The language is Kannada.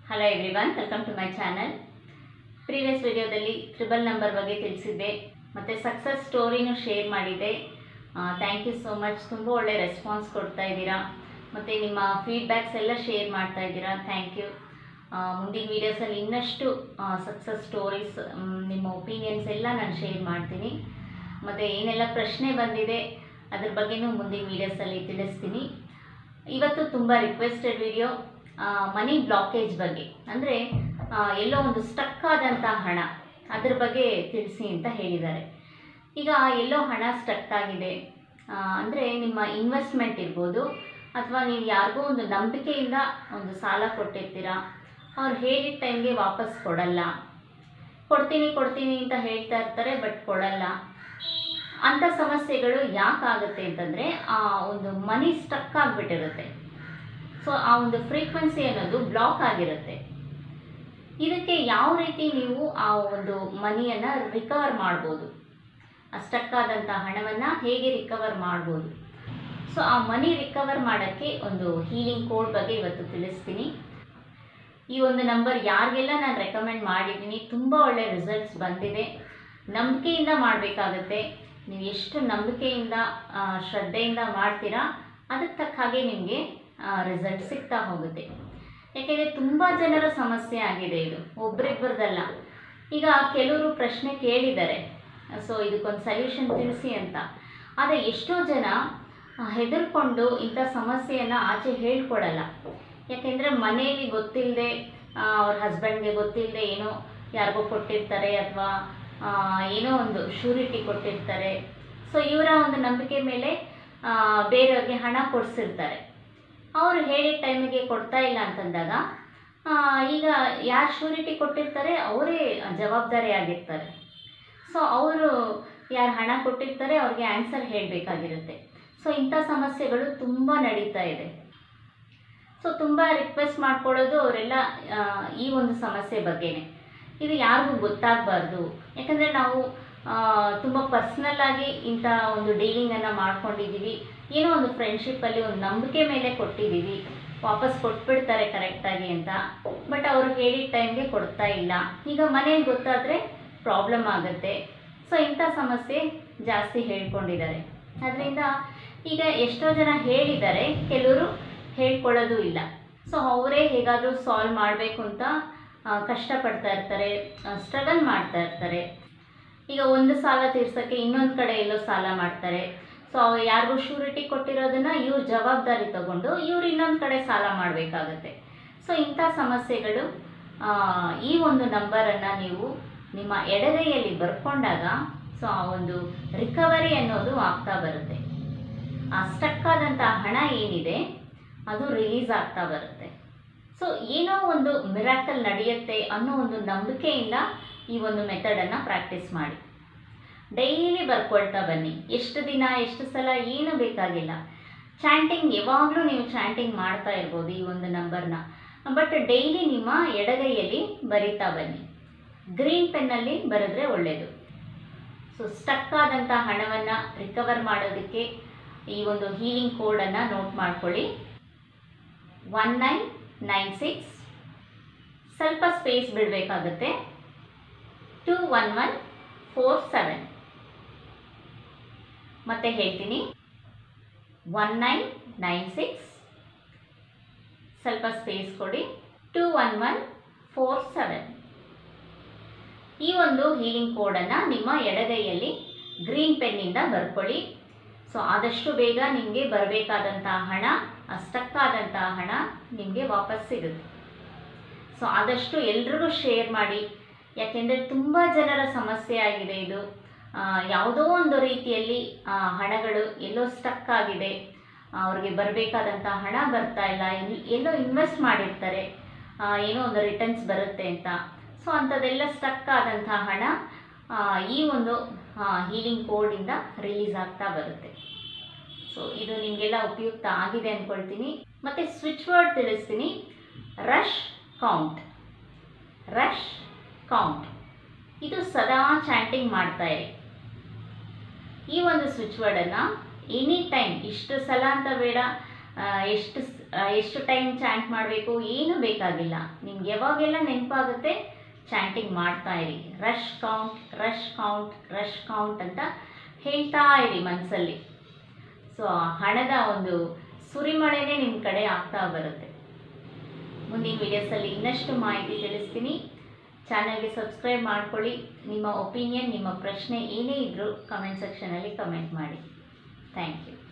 Hello everyone, welcome to my channel. Previous ವಿಡಿಯೋದಲ್ಲಿ ಟ್ರಿಬಲ್ ನಂಬರ್ ಬಗ್ಗೆ ತಿಳಿಸಿದ್ದೆ ಮತ್ತು ಸಕ್ಸಸ್ ಸ್ಟೋರಿನೂ ಶೇರ್ ಮಾಡಿದ್ದೆ. Thank you so much. ತುಂಬ ಒಳ್ಳೆ ರೆಸ್ಪಾನ್ಸ್ ಕೊಡ್ತಾ ಇದ್ದೀರಾ ಮತ್ತು ನಿಮ್ಮ ಫೀಡ್ಬ್ಯಾಕ್ಸ್ ಎಲ್ಲ ಶೇರ್ ಮಾಡ್ತಾ ಇದ್ದೀರಾ. Thank you. ಮುಂದಿನ ವೀಡಿಯೋಸಲ್ಲಿ ಇನ್ನಷ್ಟು ಸಕ್ಸಸ್ ಸ್ಟೋರೀಸ್, ನಿಮ್ಮ ಒಪಿನಿಯನ್ಸ್ ಎಲ್ಲ ನಾನು ಶೇರ್ ಮಾಡ್ತೀನಿ. ಮತ್ತು ಏನೆಲ್ಲ ಪ್ರಶ್ನೆ ಬಂದಿದೆ ಅದ್ರ ಬಗ್ಗೆನೂ ಮುಂದಿನ ವೀಡಿಯೋಸಲ್ಲಿ ತಿಳಿಸ್ತೀನಿ. ಇವತ್ತು ತುಂಬ ರಿಕ್ವೆಸ್ಟೆಡ್ ವಿಡಿಯೋ ಮನಿ ಬ್ಲಾಕೇಜ್ ಬಗ್ಗೆ, ಅಂದರೆ ಎಲ್ಲೋ ಒಂದು ಸ್ಟಕ್ ಆದಂಥ ಹಣ, ಅದ್ರ ಬಗ್ಗೆ ತಿಳಿಸಿ ಅಂತ ಹೇಳಿದ್ದಾರೆ. ಈಗ ಎಲ್ಲೋ ಹಣ ಸ್ಟಕ್ ಆಗಿದೆ ಅಂದರೆ ನಿಮ್ಮ ಇನ್ವೆಸ್ಟ್ಮೆಂಟ್ ಇರ್ಬೋದು, ಅಥವಾ ನೀವು ಯಾರಿಗೋ ಒಂದು ನಂಬಿಕೆಯಿಂದ ಒಂದು ಸಾಲ ಕೊಟ್ಟಿರ್ತೀರಾ, ಅವ್ರು ಹೇಳಿದ ಟೈಮ್ಗೆ ವಾಪಸ್ ಕೊಡಲ್ಲ, ಕೊಡ್ತೀನಿ ಅಂತ ಹೇಳ್ತಾ ಇರ್ತಾರೆ, ಬಟ್ ಕೊಡಲ್ಲ. ಅಂಥ ಸಮಸ್ಯೆಗಳು ಯಾಕಾಗುತ್ತೆ ಅಂತಂದರೆ ಆ ಒಂದು ಮನಿ ಸ್ಟಕ್ ಆಗಿಬಿಟ್ಟಿರುತ್ತೆ. ಸೊ ಆ ಒಂದು ಫ್ರೀಕ್ವೆನ್ಸಿ ಅನ್ನೋದು ಬ್ಲಾಕ್ ಆಗಿರುತ್ತೆ. ಇದಕ್ಕೆ ಯಾವ ರೀತಿ ನೀವು ಆ ಒಂದು ಮನಿಯನ್ನು ರಿಕವರ್ ಮಾಡ್ಬೋದು, ಆ ಸ್ಟಕ್ ಆದಂಥ ಹಣವನ್ನು ಹೇಗೆ ರಿಕವರ್ ಮಾಡ್ಬೋದು, ಸೊ ಆ ಮನಿ ರಿಕವರ್ ಮಾಡೋಕ್ಕೆ ಒಂದು ಹೀಲಿಂಗ್ ಕೋಡ್ ಬಗ್ಗೆ ಇವತ್ತು ತಿಳಿಸ್ತೀನಿ. ಈ ಒಂದು ನಂಬರ್ ಯಾರಿಗೆಲ್ಲ ನಾನು ರೆಕಮೆಂಡ್ ಮಾಡಿದ್ದೀನಿ, ತುಂಬ ಒಳ್ಳೆ ರಿಸಲ್ಟ್ಸ್ ಬಂದಿದೆ. ನಂಬಿಕೆಯಿಂದ ಮಾಡಬೇಕಾಗತ್ತೆ. ನೀವು ಎಷ್ಟು ನಂಬಿಕೆಯಿಂದ ಶ್ರದ್ಧೆಯಿಂದ ಮಾಡ್ತೀರಾ, ಅದಕ್ಕೆ ತಕ್ಕ ಹಾಗೆ ನಿಮಗೆ ರಿಸಲ್ಟ್ ಸಿಗ್ತಾ ಹೋಗುತ್ತೆ. ಯಾಕೆಂದರೆ ತುಂಬ ಜನರ ಸಮಸ್ಯೆ ಆಗಿದೆ ಇದು, ಒಬ್ರಿಬ್ಬರದಲ್ಲ. ಈಗ ಕೆಲವರು ಪ್ರಶ್ನೆ ಕೇಳಿದ್ದಾರೆ, ಸೊ ಇದಕ್ಕೊಂದು ಸಲ್ಯೂಷನ್ ತಿಳಿಸಿ ಅಂತ. ಆದರೆ ಎಷ್ಟೋ ಜನ ಹೆದರ್ಕೊಂಡು ಇಂಥ ಸಮಸ್ಯೆಯನ್ನು ಆಚೆ ಹೇಳ್ಕೊಡಲ್ಲ. ಯಾಕೆಂದರೆ ಮನೆಯಲ್ಲಿ ಗೊತ್ತಿಲ್ಲದೆ, ಅವ್ರ ಹಸ್ಬೆಂಡ್ಗೆ ಗೊತ್ತಿಲ್ಲದೆ ಏನೋ ಯಾರಿಗೋ ಕೊಟ್ಟಿರ್ತಾರೆ, ಅಥವಾ ಏನೋ ಒಂದು ಶ್ಯೂರಿಟಿ ಕೊಟ್ಟಿರ್ತಾರೆ. ಸೊ ಇವರ ಒಂದು ನಂಬಿಕೆ ಮೇಲೆ ಬೇರೆಯವ್ರಿಗೆ ಹಣ ಕೊಡಿಸಿರ್ತಾರೆ. ಅವರು ಹೇಳಿದ ಟೈಮಿಗೆ ಕೊಡ್ತಾ ಇಲ್ಲ ಅಂತಂದಾಗ, ಈಗ ಯಾರು ಶ್ಯೂರಿಟಿ ಕೊಟ್ಟಿರ್ತಾರೆ ಅವರೇ ಜವಾಬ್ದಾರಿ ಆಗಿರ್ತಾರೆ. ಸೊ ಅವರು ಯಾರು ಹಣ ಕೊಟ್ಟಿರ್ತಾರೆ ಅವ್ರಿಗೆ ಆನ್ಸರ್ ಹೇಳಬೇಕಾಗಿರುತ್ತೆ. ಸೊ ಇಂಥ ಸಮಸ್ಯೆಗಳು ತುಂಬ ನಡೀತಾ ಇದೆ. ಸೊ ತುಂಬ ರಿಕ್ವೆಸ್ಟ್ ಮಾಡ್ಕೊಳ್ಳೋದು ಅವರೆಲ್ಲ ಈ ಒಂದು ಸಮಸ್ಯೆ ಬಗ್ಗೆನೇ. ಇದು ಯಾರಿಗೂ ಗೊತ್ತಾಗಬಾರ್ದು. ಯಾಕಂದರೆ ನಾವು ತುಂಬ ಪರ್ಸ್ನಲ್ಲಾಗಿ ಇಂಥ ಒಂದು ಡೀಲಿಂಗನ್ನು ಮಾಡ್ಕೊಂಡಿದ್ದೀವಿ. ಏನೋ ಒಂದು ಫ್ರೆಂಡ್ಶಿಪ್ಪಲ್ಲಿ ಒಂದು ನಂಬಿಕೆ ಮೇಲೆ ಕೊಟ್ಟಿದ್ದೀವಿ, ವಾಪಸ್ ಕೊಟ್ಬಿಡ್ತಾರೆ ಕರೆಕ್ಟಾಗಿ ಅಂತ, ಬಟ್ ಅವರು ಹೇಳಿದ ಟೈಮ್ಗೆ ಕೊಡ್ತಾ ಇಲ್ಲ. ಈಗ ಮನೇಲಿ ಗೊತ್ತಾದರೆ ಪ್ರಾಬ್ಲಮ್ ಆಗುತ್ತೆ. ಸೊ ಇಂಥ ಸಮಸ್ಯೆ ಜಾಸ್ತಿ ಹೇಳ್ಕೊಂಡಿದ್ದಾರೆ. ಅದರಿಂದ ಈಗ ಎಷ್ಟೋ ಜನ ಹೇಳಿದ್ದಾರೆ, ಕೆಲವರು ಹೇಳ್ಕೊಳ್ಳೋದು ಇಲ್ಲ. ಸೊ ಅವರೇ ಹೇಗಾದರೂ ಸಾಲ್ವ್ ಮಾಡಬೇಕು ಅಂತ ಕಷ್ಟಪಡ್ತಾ ಇರ್ತಾರೆ, ಸ್ಟ್ರಗಲ್ ಮಾಡ್ತಾ ಇರ್ತಾರೆ. ಈಗ ಒಂದು ಸಾಲ ತೀರ್ಸೋಕ್ಕೆ ಇನ್ನೊಂದು ಕಡೆ ಎಲ್ಲೋ ಸಾಲ ಮಾಡ್ತಾರೆ. ಸೊ ಯಾರಿಗೂ ಶ್ಯೂರಿಟಿ ಕೊಟ್ಟಿರೋದನ್ನು ಇವ್ರು ಜವಾಬ್ದಾರಿ ತಗೊಂಡು ಇವ್ರು ಇನ್ನೊಂದು ಕಡೆ ಸಾಲ ಮಾಡಬೇಕಾಗತ್ತೆ. ಸೊ ಇಂಥ ಸಮಸ್ಯೆಗಳು ಈ ಒಂದು ನಂಬರನ್ನು ನೀವು ನಿಮ್ಮ ಎಡಗೈಯಲ್ಲಿ ಬರ್ಕೊಂಡಾಗ ಸೊ ಆ ಒಂದು ರಿಕವರಿ ಅನ್ನೋದು ಆಗ್ತಾ ಬರುತ್ತೆ. ಆ ಸ್ಟಕ್ ಆದಂಥ ಹಣ ಏನಿದೆ ಅದು ರಿಲೀಸ್ ಆಗ್ತಾ ಬರುತ್ತೆ. ಸೊ ಏನೋ ಒಂದು ಮಿರಾಕಲ್ ನಡೆಯುತ್ತೆ ಅನ್ನೋ ಒಂದು ನಂಬಿಕೆಯಿಂದ ಈ ಒಂದು ಮೆಥಡನ್ನು ಪ್ರಾಕ್ಟೀಸ್ ಮಾಡಿ. ಡೈಲಿ ಬರ್ಕೊಳ್ತಾ ಬನ್ನಿ. ಎಷ್ಟು ದಿನ, ಎಷ್ಟು ಸಲ ಏನು ಬೇಕಾಗಿಲ್ಲ. ಚಾಂಟಿಂಗ್ ಯಾವಾಗಲೂ ನೀವು ಚಾಂಟಿಂಗ್ ಮಾಡ್ತಾ ಇರ್ಬೋದು ಈ ಒಂದು ನಂಬರ್ನ, ಬಟ್ ಡೈಲಿ ನಿಮ್ಮ ಎಡಗೈಯಲ್ಲಿ ಬರಿತಾ ಬನ್ನಿ. ಗ್ರೀನ್ ಪೆನ್ನಲ್ಲಿ ಬರೆದ್ರೆ ಒಳ್ಳೆಯದು. ಸೊ ಸ್ಟಕ್ ಆದಂಥ ಹಣವನ್ನು ರಿಕವರ್ ಮಾಡೋದಕ್ಕೆ ಈ ಒಂದು ಹೀಲಿಂಗ್ ಕೋಡನ್ನು ನೋಟ್ ಮಾಡ್ಕೊಳ್ಳಿ. 1996, ಸ್ವಲ್ಪ ಸ್ಪೇಸ್ ಬಿಡಬೇಕಾಗುತ್ತೆ. 21147. ಮತ್ತೆ ಹೇಳ್ತೀನಿ, 1996, ಸ್ವಲ್ಪ ಸ್ಪೇಸ್ ಕೊಡಿ, 21147. ಈ ಒಂದು ಹೀಲಿಂಗ್ ಕೋಡನ್ನು ನಿಮ್ಮ ಎಡಗೈಯಲ್ಲಿ ಗ್ರೀನ್ ಪೆನ್ನಿಂದ ಬರ್ಕೊಳ್ಳಿ. ಸೊ ಆದಷ್ಟು ಬೇಗ ನಿಮಗೆ ಬರಬೇಕಾದಂಥ ಹಣ, ಸ್ಟಕ್ ಆದಂಥ ಹಣ ನಿಮಗೆ ವಾಪಸ್ ಸಿಗುತ್ತೆ. ಸೊ ಆದಷ್ಟು ಎಲ್ರಿಗೂ ಶೇರ್ ಮಾಡಿ. ಯಾಕೆಂದರೆ ತುಂಬ ಜನರ ಸಮಸ್ಯೆ ಆಗಿದೆ ಇದು. ಯಾವುದೋ ಒಂದು ರೀತಿಯಲ್ಲಿ ಹಣಗಳು ಎಲ್ಲೋ ಸ್ಟಕ್ ಆಗಿದೆ, ಅವ್ರಿಗೆ ಬರಬೇಕಾದಂಥ ಹಣ ಬರ್ತಾ ಇಲ್ಲ, ಎಲ್ಲೋ ಇನ್ವೆಸ್ಟ್ ಮಾಡಿರ್ತಾರೆ, ಏನೋ ಒಂದು ರಿಟರ್ನ್ಸ್ ಬರುತ್ತೆ ಅಂತ. ಸೊ ಅಂಥದ್ದೆಲ್ಲ ಸ್ಟಕ್ ಆದಂಥ ಹಣ ಈ ಒಂದು ಹೀಲಿಂಗ್ ಕೋಡಿಂದ ರಿಲೀಸ್ ಆಗ್ತಾ ಬರುತ್ತೆ. ಸೊ ಇದು ನಿಮಗೆಲ್ಲ ಉಪಯುಕ್ತ ಆಗಿದೆ ಅಂದ್ಕೊಳ್ತೀನಿ. ಮತ್ತು ಸ್ವಿಚ್ ವರ್ಡ್ ತಿಳಿಸ್ತೀನಿ, ರಶ್ ಕೌಂಟ್. ರಶ್ ಕೌಂಟ್ ಇದು ಸದಾ ಚಾಂಟಿಂಗ್ ಮಾಡ್ತಾ ಇರಿ. ಈ ಒಂದು ಸ್ವಿಚ್ ವರ್ಡನ್ನು ಎನಿ ಟೈಮ್, ಇಷ್ಟು ಸಲ ಅಂತ ಬೇಡ, ಎಷ್ಟು ಎಷ್ಟು ಟೈಮ್ ಚಾಂಟ್ ಮಾಡಬೇಕು ಏನು ಬೇಕಾಗಿಲ್ಲ. ನಿಮ್ಗೆ ಯಾವಾಗೆಲ್ಲ ನೆನಪಾಗುತ್ತೆ ಚಾಂಟಿಂಗ್ ಮಾಡ್ತಾ ಇರಿ. Rush count rush count rush count ಅಂತ ಹೇಳ್ತಾ ಇರಿ ಮನಸ್ಸಲ್ಲಿ. ಸೊ ಹಣದ ಒಂದು ಸುರಿಮಳೆನೇ ನಿಮ್ಮ ಕಡೆ ಆಗ್ತಾ ಬರುತ್ತೆ. ಮುಂದಿನ ವಿಡಿಯೋಸಲ್ಲಿ ಇನ್ನಷ್ಟು ಮಾಹಿತಿ ತಿಳಿಸ್ತೀನಿ. ಚಾನಲ್ಗೆ ಸಬ್ಸ್ಕ್ರೈಬ್ ಮಾಡ್ಕೊಳ್ಳಿ. ನಿಮ್ಮ ಒಪಿನಿಯನ್, ನಿಮ್ಮ ಪ್ರಶ್ನೆ ಏನೇ ಇದ್ದರೂ ಕಮೆಂಟ್ ಸೆಕ್ಷನಲ್ಲಿ ಕಮೆಂಟ್ ಮಾಡಿ. Thank you.